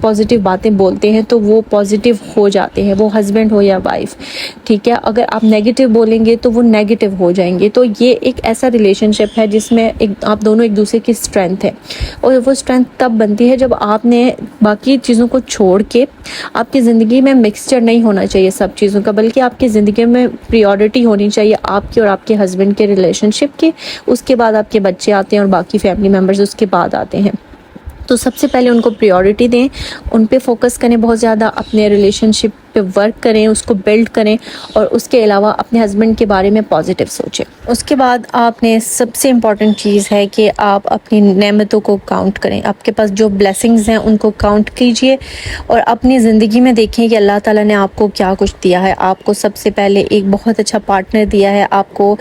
Positive باتیں بولتے ہیں تو وہ پازیٹیو ہو جاتے ہیں، وہ ہسبینڈ ہو یا وائف، ٹھیک ہے. اگر آپ نیگیٹو بولیں گے تو وہ نیگیٹو ہو جائیں گے. تو یہ ایک ایسا ریلیشن شپ ہے جس میں آپ دونوں ایک دوسرے کی اسٹرینتھ ہے، اور وہ اسٹرینتھ تب بنتی ہے جب آپ نے باقی چیزوں کو چھوڑ کے، آپ کی زندگی میں مکسچر نہیں ہونا چاہیے سب چیزوں کا، بلکہ آپ کی زندگی میں پریورٹی ہونی چاہیے آپ کی اور آپ کے ہسبینڈ کے ریلیشن شپ کی. اس کے بعد آپ کے بچے آتے ہیں اور باقی فیملی ممبرز اس کے بعد آتے ہیں. تو سب سے پہلے ان کو پریورٹی دیں، ان پہ فوکس کریں بہت زیادہ، اپنے ریلیشن شپ پہ ورک کریں، اس کو بلڈ کریں، اور اس کے علاوہ اپنے ہسبینڈ کے بارے میں پازیٹیو سوچیں. اس کے بعد آپ نے سب سے امپورٹنٹ چیز ہے کہ آپ اپنی نعمتوں کو کاؤنٹ کریں. آپ کے پاس جو بلیسنگز ہیں ان کو کاؤنٹ کیجئے، اور اپنی زندگی میں دیکھیں کہ اللہ تعالیٰ نے آپ کو کیا کچھ دیا ہے. آپ کو سب سے پہلے ایک بہت اچھا پارٹنر دیا ہے، آپ کو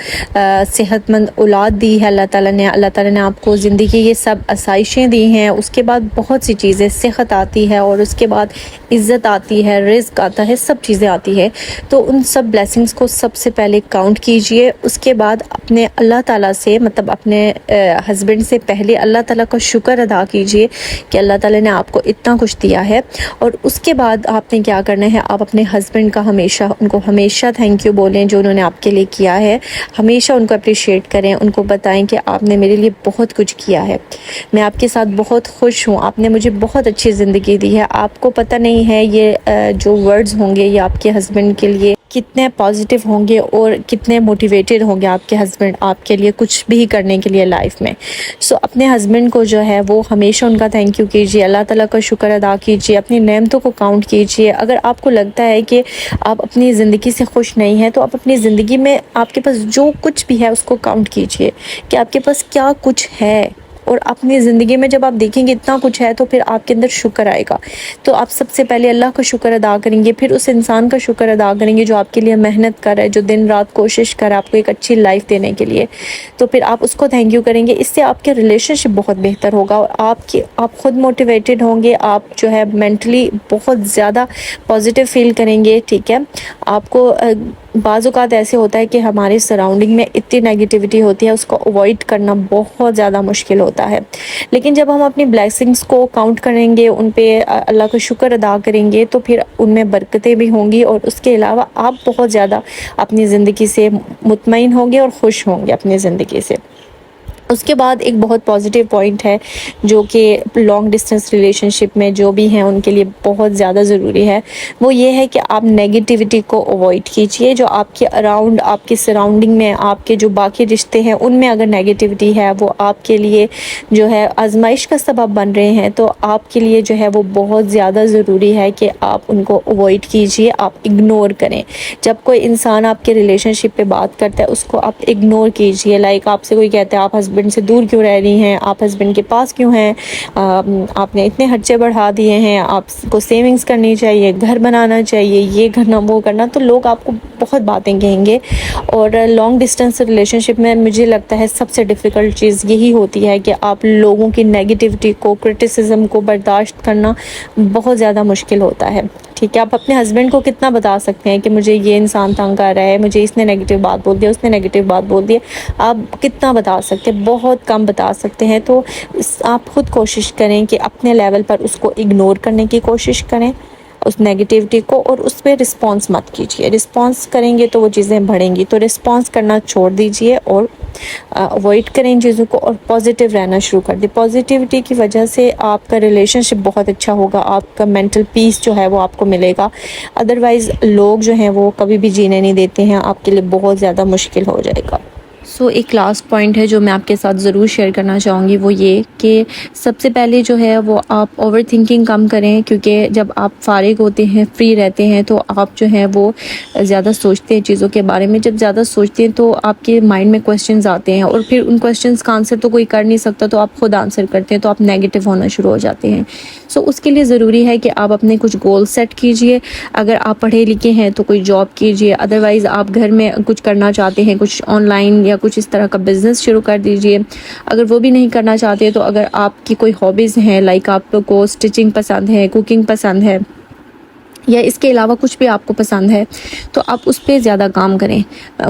صحت مند اولاد دی ہے اللہ تعالیٰ نے آپ کو زندگی یہ سب آسائشیں دی ہیں. اس کے بعد بہت سی چیزیں، صحت آتی ہے، اور اس کے بعد عزت آتی ہے، رزق آتا ہے، سب چیزیں آتی ہے. تو ان سب بلیسنگز کو سب سے پہلے کاؤنٹ کیجئے. اس کے بعد اپنے اللہ تعالیٰ سے، مطلب اپنے ہسبینڈ سے پہلے اللہ تعالیٰ کا شکر ادا کیجئے کہ اللہ تعالیٰ نے آپ کو اتنا کچھ دیا ہے. اور اس کے بعد آپ نے کیا کرنا ہے، آپ اپنے ہسبینڈ کا ان کو ہمیشہ تھینک یو بولیں جو انہوں نے آپ کے لیے کیا ہے. ہمیشہ ان کو اپریشیٹ کریں، ان کو بتائیں کہ آپ نے میرے لیے بہت کچھ کیا ہے، میں آپ کے ساتھ بہت خوش ہوں، آپ نے مجھے بہت اچھی زندگی دی ہے. آپ کو پتہ نہیں ہے یہ جو ورڈز ہوں گے یہ آپ کے ہسبینڈ کے لیے کتنے پازیٹیو ہوں گے، اور کتنے موٹیویٹڈ ہوں گے آپ کے ہسبینڈ آپ کے لیے کچھ بھی کرنے کے لیے لائف میں. سو اپنے ہسبینڈ کو جو ہے وہ ہمیشہ ان کا تھینک یو کیجیے، اللہ تعالیٰ کا شکر ادا کیجیے، اپنی نعمتوں کو کاؤنٹ کیجیے. اگر آپ کو لگتا ہے کہ آپ اپنی زندگی سے خوش نہیں ہیں تو آپ اپنی زندگی میں آپ کے پاس جو کچھ بھی ہے اس کو کاؤنٹ کیجیے کہ آپ کے پاس کیا کچھ ہے. اور اپنی زندگی میں جب آپ دیکھیں گے اتنا کچھ ہے تو پھر آپ کے اندر شکر آئے گا. تو آپ سب سے پہلے اللہ کا شکر ادا کریں گے، پھر اس انسان کا شکر ادا کریں گے جو آپ کے لیے محنت کر رہا ہے، جو دن رات کوشش کر رہا ہے آپ کو ایک اچھی لائف دینے کے لیے. تو پھر آپ اس کو تھینک یو کریں گے. اس سے آپ کے ریلیشن شپ بہت بہتر ہوگا، اور آپ خود موٹیویٹڈ ہوں گے، آپ جو ہے مینٹلی بہت زیادہ پازیٹیو فیل کریں گے. ٹھیک ہے، آپ کو بعض اوقات ایسے ہوتا ہے کہ ہمارے سراؤنڈنگ میں اتنی نیگیٹیوٹی ہوتی ہے، اس کو اوائڈ کرنا بہت زیادہ مشکل ہوتا ہے. لیکن جب ہم اپنی بلیسنگز کو کاؤنٹ کریں گے، ان پہ اللہ کا شکر ادا کریں گے تو پھر ان میں برکتیں بھی ہوں گی، اور اس کے علاوہ آپ بہت زیادہ اپنی زندگی سے مطمئن ہوں گے اور خوش ہوں گے اپنی زندگی سے. اس کے بعد ایک بہت پازیٹیو پوائنٹ ہے جو کہ لانگ ڈسٹنس ریلیشن شپ میں جو بھی ہیں ان کے لیے بہت زیادہ ضروری ہے، وہ یہ ہے کہ آپ نیگیٹیوٹی کو اوائڈ کیجئے. جو آپ کے اراؤنڈ، آپ کے سراؤنڈنگ میں، آپ کے جو باقی رشتے ہیں ان میں اگر نیگیٹیوٹی ہے، وہ آپ کے لیے جو ہے آزمائش کا سبب بن رہے ہیں، تو آپ کے لیے جو ہے وہ بہت زیادہ ضروری ہے کہ آپ ان کو اوائڈ کیجئے، آپ اگنور کریں. جب کوئی انسان آپ کے ریلیشن شپ پہ بات کرتا ہے اس کو آپ اگنور کیجئے. لائک آپ سے کوئی کہتا ہے آپ ہسبینڈ سے دور کیوں رہ رہی ہیں، آپ ہسبینڈ کے پاس کیوں ہیں، آپ نے اتنے خرچے بڑھا دیے ہیں، آپ کو سیونگز کرنی چاہیے، گھر بنانا چاہیے، یہ کرنا وہ کرنا، تو لوگ آپ کو بہت باتیں کہیں گے. اور لانگ ڈسٹینس ریلیشن شپ میں مجھے لگتا ہے سب سے ڈیفیکلٹ چیز یہی ہوتی ہے کہ آپ لوگوں کی نیگیٹیوٹی کو، کرٹیسزم کو برداشت کرنا بہت زیادہ مشکل ہوتا ہے. ٹھیک ہے، آپ اپنے ہسبینڈ کو کتنا بتا سکتے ہیں کہ مجھے یہ انسان تنگ کر رہا ہے، مجھے اس نے نیگیٹو بات بول دیا، اس نے نیگیٹو بات بول دی. آپ کتنا بتا سکتے ہیں؟ بہت کم بتا سکتے ہیں. تو آپ خود کوشش کریں کہ اپنے لیول پر اس کو اگنور کرنے کی کوشش کریں، اس نیگیٹیوٹی کو، اور اس پہ رسپانس مت کیجیے. رسپانس کریں گے تو وہ چیزیں بڑھیں گی، تو رسپانس کرنا چھوڑ دیجیے اور اوائڈ کریں ان چیزوں کو، اور پازیٹیو رہنا شروع کر دیں. پازیٹیوٹی کی وجہ سے آپ کا ریلیشن شپ بہت اچھا ہوگا، آپ کا مینٹل پیس جو ہے وہ آپ کو ملے گا. ادروائز لوگ جو ہیں وہ کبھی بھی جینے نہیں دیتے ہیں، آپ کے لیے بہت زیادہ مشکل ہو جائے گا. سو ایک لاسٹ پوائنٹ ہے جو میں آپ کے ساتھ ضرور شیئر کرنا چاہوں گی، وہ یہ کہ سب سے پہلے جو ہے وہ آپ اوور تھنکنگ کم کریں، کیونکہ جب آپ فارغ ہوتے ہیں، فری رہتے ہیں، تو آپ جو ہیں وہ زیادہ سوچتے ہیں چیزوں کے بارے میں. جب زیادہ سوچتے ہیں تو آپ کے مائنڈ میں کویسچنز آتے ہیں، اور پھر ان کویسچنز کا آنسر تو کوئی کر نہیں سکتا، تو آپ خود آنسر کرتے ہیں، تو آپ نیگیٹو ہونا شروع ہو جاتے ہیں. سو اس کے لیے ضروری ہے کہ آپ اپنے کچھ گول سیٹ کیجئے. اگر آپ پڑھے لکھے ہیں تو کوئی جاب کیجئے، ادروائز آپ گھر میں کچھ کرنا چاہتے ہیں، کچھ آن لائن یا کچھ اس طرح کا بزنس شروع کر دیجئے. اگر وہ بھی نہیں کرنا چاہتے تو اگر آپ کی کوئی ہابیز ہیں، لائک آپ کو اسٹچنگ پسند ہے، کوکنگ پسند ہے، یا اس کے علاوہ کچھ بھی آپ کو پسند ہے تو آپ اس پہ زیادہ کام کریں،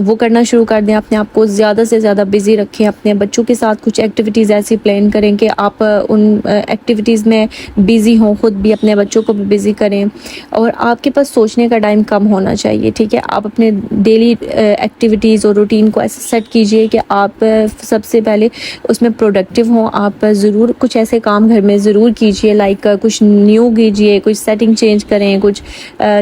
وہ کرنا شروع کر دیں، اپنے آپ کو زیادہ سے زیادہ بزی رکھیں، اپنے بچوں کے ساتھ کچھ ایکٹیویٹیز ایسی پلان کریں کہ آپ ان ایکٹیویٹیز میں بزی ہوں، خود بھی اپنے بچوں کو بھی بزی کریں، اور آپ کے پاس سوچنے کا ٹائم کم ہونا چاہیے، ٹھیک ہے؟ آپ اپنے ڈیلی ایکٹیویٹیز اور روٹین کو ایسے سیٹ کیجئے کہ آپ سب سے پہلے اس میں پروڈکٹیو ہوں، آپ ضرور کچھ ایسے کام گھر میں ضرور کیجئے، لائک کچھ نیو کیجئے، کچھ سیٹنگ چینج کریں، کچھ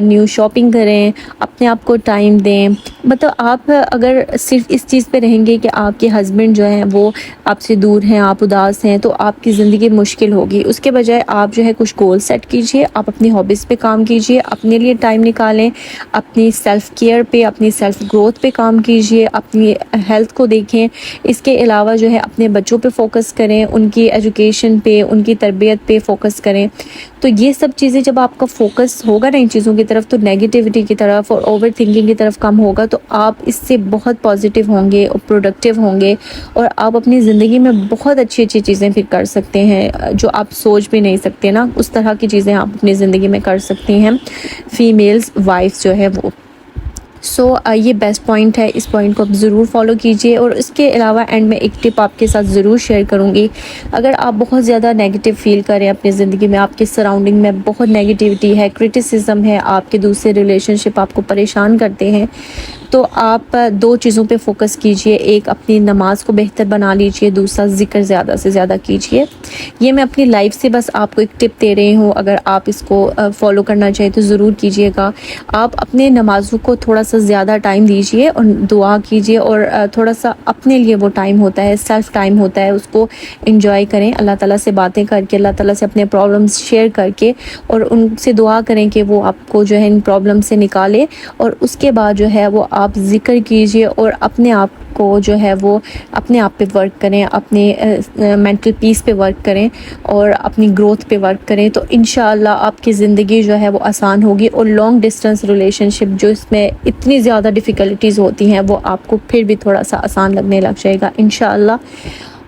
نیو شاپنگ کریں، اپنے آپ کو ٹائم دیں۔ مطلب آپ اگر صرف اس چیز پہ رہیں گے کہ آپ کے ہسبینڈ جو ہیں وہ آپ سے دور ہیں، آپ اداس ہیں، تو آپ کی زندگی مشکل ہوگی۔ اس کے بجائے آپ جو ہے کچھ گول سیٹ کیجئے، آپ اپنی ہابیز پہ کام کیجئے، اپنے لیے ٹائم نکالیں، اپنی سیلف کیئر پہ، اپنی سیلف گروتھ پہ کام کیجئے، اپنی ہیلتھ کو دیکھیں۔ اس کے علاوہ جو ہے اپنے بچوں پہ فوکس کریں، ان کی ایجوکیشن پہ، ان کی تربیت پہ فوکس کریں۔ تو یہ سب چیزیں جب آپ کا فوکس ہوگا نا ان چیزوں کی طرف، تو نیگیٹیوٹی کی طرف اور اوور تھنکنگ کی طرف کم ہوگا، تو آپ اس سے بہت پازیٹیو ہوں گے اور پروڈکٹیو ہوں گے، اور آپ اپنی زندگی میں بہت اچھی اچھی چیزیں پھر کر سکتے ہیں جو آپ سوچ بھی نہیں سکتے نا، اس طرح کی چیزیں آپ اپنی زندگی میں کر سکتی ہیں فیمیلز وائف جو ہے وہ۔ یہ بیسٹ پوائنٹ ہے، اس پوائنٹ کو آپ ضرور فالو کیجئے۔ اور اس کے علاوہ اینڈ میں ایک ٹپ آپ کے ساتھ ضرور شیئر کروں گی، اگر آپ بہت زیادہ نیگیٹیو فیل کریں اپنی زندگی میں، آپ کے سراؤنڈنگ میں بہت نیگیٹیوٹی ہے، کرٹیسزم ہے، آپ کے دوسرے ریلیشن شپ آپ کو پریشان کرتے ہیں، تو آپ دو چیزوں پہ فوکس کیجئے، ایک اپنی نماز کو بہتر بنا لیجئے، دوسرا ذکر زیادہ سے زیادہ کیجئے۔ یہ میں اپنی لائف سے بس آپ کو ایک ٹپ دے رہی ہوں، اگر آپ اس کو فالو کرنا چاہیں تو ضرور کیجئے گا۔ آپ اپنے نمازوں کو تھوڑا سا زیادہ ٹائم دیجئے اور دعا کیجئے، اور تھوڑا سا اپنے لیے وہ ٹائم ہوتا ہے، سیلف ٹائم ہوتا ہے، اس کو انجوائے کریں، اللہ تعالیٰ سے باتیں کر کے، اللہ تعالیٰ سے اپنے پرابلمس شیئر کر کے، اور ان سے دعا کریں کہ وہ آپ کو جو ہے ان پرابلم سے نکالے، اور اس کے بعد جو ہے وہ آپ ذکر کیجئے اور اپنے آپ کو جو ہے وہ اپنے آپ پہ ورک کریں، اپنے مینٹل پیس پہ ورک کریں اور اپنی گروتھ پہ ورک کریں، تو انشاءاللہ آپ کی زندگی جو ہے وہ آسان ہوگی، اور لانگ ڈسٹنس ریلیشن شپ جو اس میں اتنی زیادہ ڈیفیکلٹیز ہوتی ہیں وہ آپ کو پھر بھی تھوڑا سا آسان لگنے لگ جائے گا انشاءاللہ۔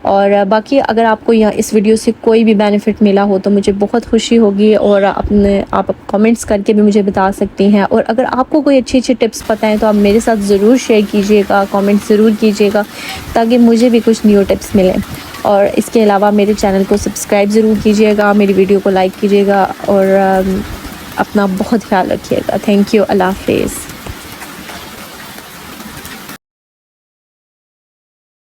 اور باقی اگر آپ کو اس ویڈیو سے کوئی بھی بینیفٹ ملا ہو تو مجھے بہت خوشی ہوگی، اور آپ کامنٹس کر کے بھی مجھے بتا سکتی ہیں، اور اگر آپ کو کوئی اچھی ٹپس پتہ ہیں تو آپ میرے ساتھ ضرور شیئر کیجئے گا، کامنٹ ضرور کیجئے گا، تاکہ مجھے بھی کچھ نیو ٹپس ملیں۔ اور اس کے علاوہ میرے چینل کو سبسکرائب ضرور کیجئے گا، میری ویڈیو کو لائک کیجئے گا، اور اپنا بہت خیال رکھیے گا۔ تھینک یو، اللہ حافظ۔